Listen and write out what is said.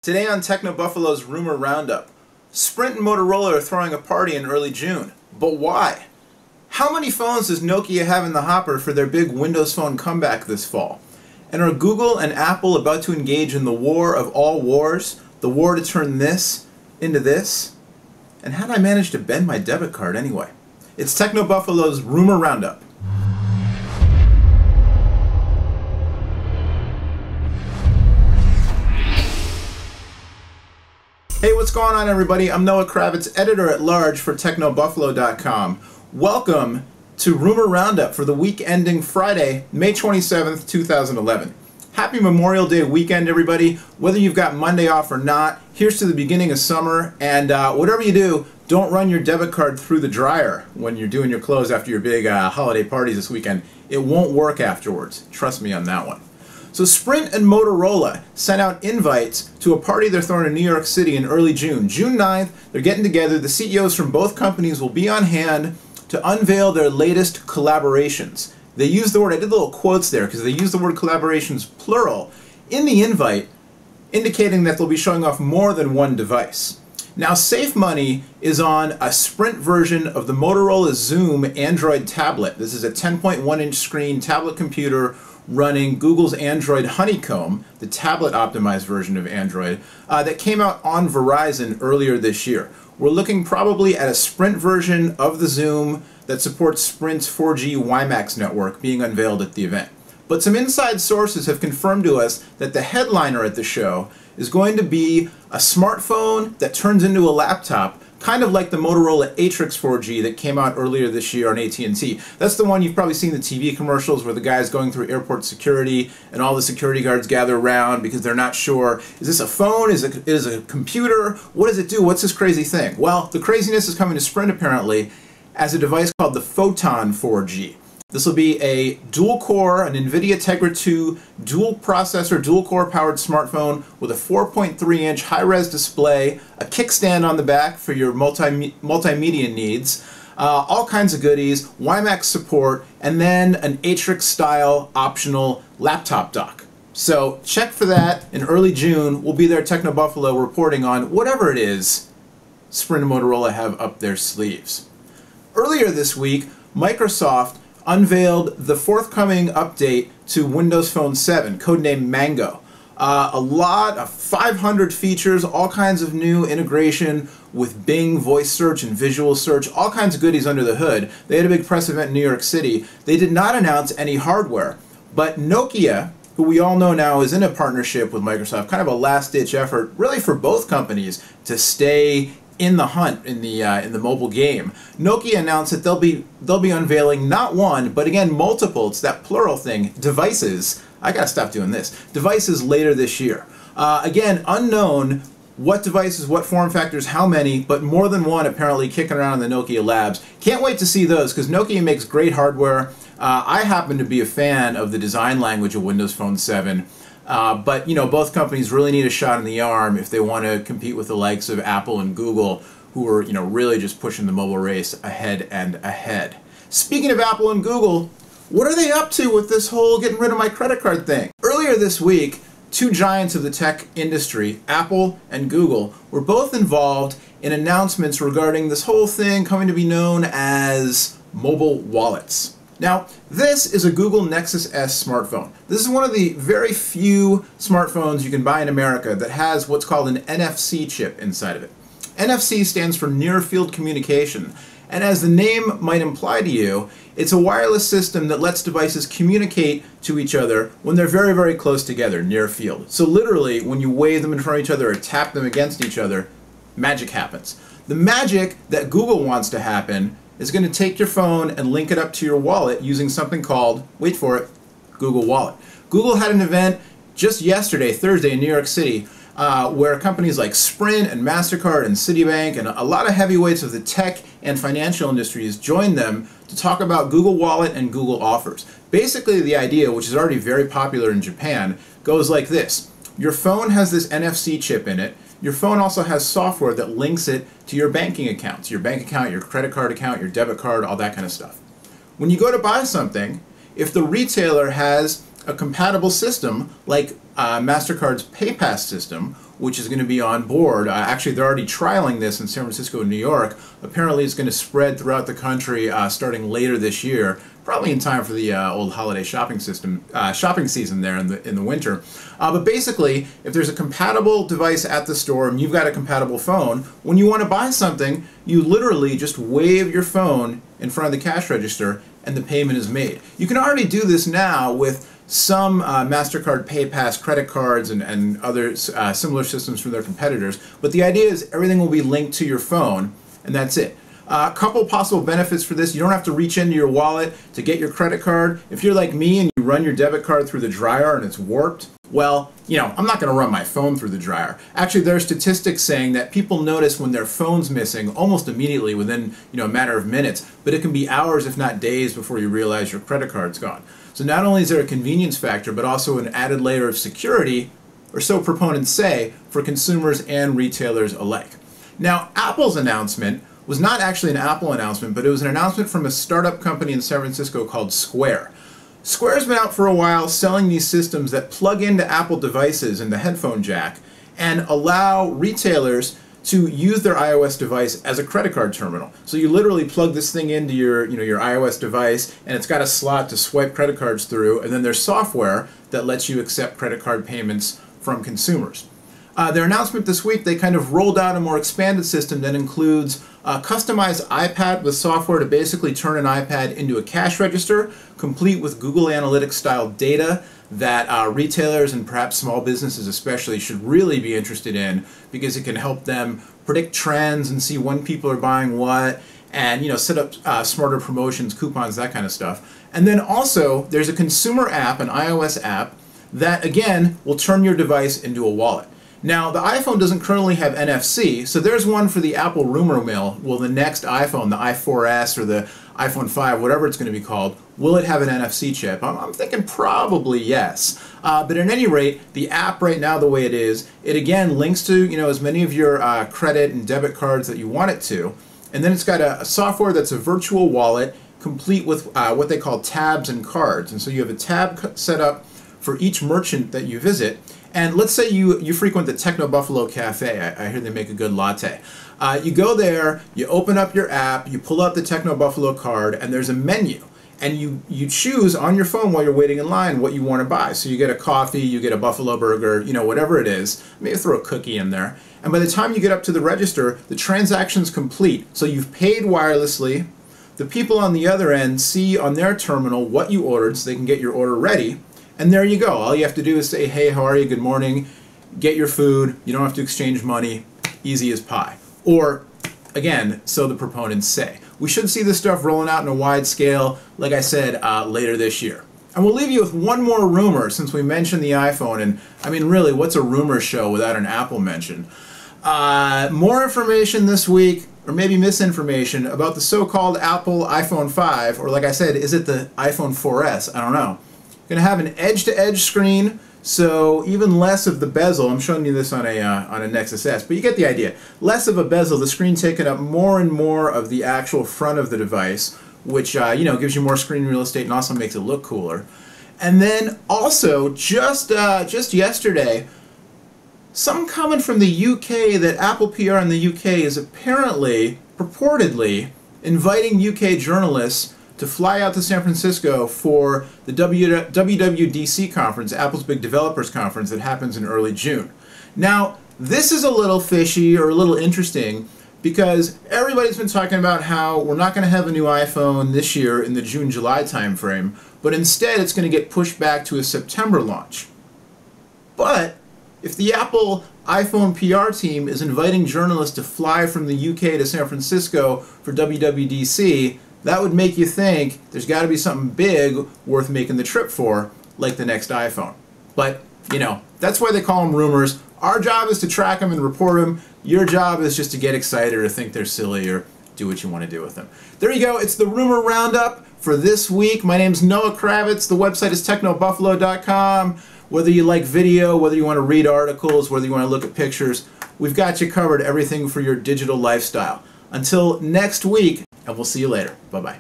Today on Techno Buffalo's Rumor Roundup, Sprint and Motorola are throwing a party in early June. But why? How many phones does Nokia have in the hopper for their big Windows Phone comeback this fall? And are Google and Apple about to engage in the war of all wars? The war to turn this into this? And how'd I manage to bend my debit card anyway? It's Techno Buffalo's Rumor Roundup. Hey, what's going on, everybody? I'm Noah Kravitz, editor-at-large for TechnoBuffalo.com. Welcome to Rumor Roundup for the week ending Friday, May 27th, 2011. Happy Memorial Day weekend, everybody. Whether you've got Monday off or not, here's to the beginning of summer, and whatever you do, don't run your debit card through the dryer when you're doing your clothes after your big holiday parties this weekend. It won't work afterwards. Trust me on that one. So Sprint and Motorola sent out invites to a party they're throwing in New York City in early June. June 9th, they're getting together. The CEOs from both companies will be on hand to unveil their latest collaborations. They use the word, I did little quotes there because they use the word collaborations plural in the invite, indicating that they'll be showing off more than one device. Now, Safe Money is on a Sprint version of the Motorola Zoom Android tablet. This is a 10.1-inch screen tablet computer running Google's Android Honeycomb, the tablet-optimized version of Android, that came out on Verizon earlier this year. We're looking probably at a Sprint version of the Zoom that supports Sprint's 4G WiMAX network being unveiled at the event. But some inside sources have confirmed to us that the headliner at the show is going to be a smartphone that turns into a laptop, kind of like the Motorola Atrix 4G that came out earlier this year on AT&T. That's the one you've probably seen the TV commercials where the guy's going through airport security and all the security guards gather around because they're not sure, is this a phone, is it a computer, what does it do, what's this crazy thing? Well, the craziness is coming to Sprint apparently as a device called the Photon 4G. This will be a dual-core, an NVIDIA Tegra 2 dual-processor, dual-core powered smartphone with a 4.3-inch high-res display, a kickstand on the back for your multimedia needs, all kinds of goodies, WiMAX support, and then an Atrix-style optional laptop dock. So check for that in early June. We'll be there at Techno Buffalo reporting on whatever it is Sprint and Motorola have up their sleeves. Earlier this week, Microsoft unveiled the forthcoming update to Windows Phone 7, codenamed Mango. A lot of 500 features, all kinds of new integration with Bing voice search and visual search, all kinds of goodies under the hood. They had a big press event in New York City. They did not announce any hardware, but Nokia, who we all know now is in a partnership with Microsoft, kind of a last-ditch effort, really for both companies to stay in the hunt in the mobile game. Nokia announced that they'll be unveiling not one, but again multiple, it's that plural thing, devices. I gotta stop doing this. Devices later this year. Again, unknown what devices, what form factors, how many, but more than one apparently kicking around in the Nokia labs. Can't wait to see those because Nokia makes great hardware. I happen to be a fan of the design language of Windows Phone 7. But, you know, both companies really need a shot in the arm if they want to compete with the likes of Apple and Google, who are, you know, really just pushing the mobile race ahead and ahead. Speaking of Apple and Google, what are they up to with this whole getting rid of my credit card thing? Earlier this week, two giants of the tech industry, Apple and Google, were both involved in announcements regarding this whole thing coming to be known as mobile wallets. Now, this is a Google Nexus S smartphone. This is one of the very few smartphones you can buy in America that has what's called an NFC chip inside of it. NFC stands for Near Field Communication, and as the name might imply to you, it's a wireless system that lets devices communicate to each other when they're very, very close together, near field. So literally, when you wave them in front of each other or tap them against each other, magic happens. The magic that Google wants to happen is going to take your phone and link it up to your wallet using something called, wait for it, Google Wallet. Google had an event just yesterday, Thursday, in New York City, where companies like Sprint and MasterCard and Citibank and a lot of heavyweights of the tech and financial industries joined them to talk about Google Wallet and Google Offers. Basically, the idea, which is already very popular in Japan, goes like this. Your phone has this NFC chip in it. Your phone also has software that links it to your banking accounts, your bank account, your credit card account, your debit card, all that kind of stuff. When you go to buy something, if the retailer has a compatible system like MasterCard's PayPass system, which is going to be on board. Actually, they're already trialing this in San Francisco and New York. Apparently, it's going to spread throughout the country starting later this year, probably in time for the old holiday shopping season there in the winter. But basically, if there's a compatible device at the store and you've got a compatible phone, when you want to buy something, you literally just wave your phone in front of the cash register and the payment is made. You can already do this now with some MasterCard PayPass credit cards and other similar systems from their competitors, but the idea is everything will be linked to your phone, and that's it. A couple possible benefits for this: you don't have to reach into your wallet to get your credit card. If you're like me and you run your debit card through the dryer and it's warped, well, I'm not going to run my phone through the dryer. Actually, there are statistics saying that people notice when their phone's missing almost immediately within a matter of minutes, but it can be hours if not days before you realize your credit card's gone. So not only is there a convenience factor, but also an added layer of security, or so proponents say, for consumers and retailers alike. Now, Apple's announcement was not actually an Apple announcement, but it was an announcement from a startup company in San Francisco called Square. Square's been out for a while selling these systems that plug into Apple devices in the headphone jack and allow retailers to use their iOS device as a credit card terminal. So you literally plug this thing into your iOS device, and it's got a slot to swipe credit cards through, and then there's software that lets you accept credit card payments from consumers. Their announcement this week, they kind of rolled out a more expanded system that includes a customized iPad with software to basically turn an iPad into a cash register, complete with Google Analytics style data that retailers and perhaps small businesses especially should really be interested in, because it can help them predict trends and see when people are buying what, and set up smarter promotions, coupons, that kind of stuff. And then also there's a consumer app, an iOS app, that again will turn your device into a wallet. Now, the iPhone doesn't currently have NFC, so there's one for the Apple rumor mill. Will the next iPhone, the i4S or the iPhone 5, whatever it's going to be called, will it have an NFC chip? I'm thinking probably yes. But at any rate, the app right now, the way it is, it again links to as many of your credit and debit cards that you want it to. And then it's got a software that's a virtual wallet complete with what they call tabs and cards. And so you have a tab set up for each merchant that you visit. And let's say you frequent the Techno Buffalo Cafe. I hear they make a good latte. You go there, you open up your app, you pull out the Techno Buffalo card, and there's a menu. And you choose on your phone while you're waiting in line what you want to buy. So you get a coffee, you get a buffalo burger, whatever it is. Maybe throw a cookie in there. And by the time you get up to the register, the transaction's complete. So you've paid wirelessly. The people on the other end see on their terminal what you ordered so they can get your order ready. And there you go. All you have to do is say, hey, how are you? Good morning. Get your food. You don't have to exchange money. Easy as pie. Or, again, so the proponents say. We should see this stuff rolling out in a wide scale, like I said, later this year. And we'll leave you with one more rumor since we mentioned the iPhone. And, I mean, really, what's a rumor show without an Apple mention? More information this week, or maybe misinformation, about the so-called Apple iPhone 5, or like I said, is it the iPhone 4S? I don't know. Going to have an edge-to-edge screen, so even less of the bezel. I'm showing you this on a Nexus S, but you get the idea. Less of a bezel, the screen taking up more and more of the actual front of the device, which gives you more screen real estate and also makes it look cooler. And then also, just yesterday, some comment from the UK that Apple PR in the UK is apparently, purportedly, inviting UK journalists to fly out to San Francisco for the WWDC conference, Apple's big developers conference that happens in early June. Now, this is a little fishy or a little interesting because everybody's been talking about how we're not going to have a new iPhone this year in the June-July timeframe, but instead it's going to get pushed back to a September launch. But if the Apple iPhone PR team is inviting journalists to fly from the UK to San Francisco for WWDC, that would make you think there's got to be something big worth making the trip for, like the next iPhone. But, that's why they call them rumors. Our job is to track them and report them. Your job is just to get excited or think they're silly or do what you want to do with them. There you go. It's the Rumor Roundup for this week. My name's Noah Kravitz. The website is technobuffalo.com. Whether you like video, whether you want to read articles, whether you want to look at pictures, we've got you covered, everything for your digital lifestyle. Until next week, and we'll see you later. Bye-bye.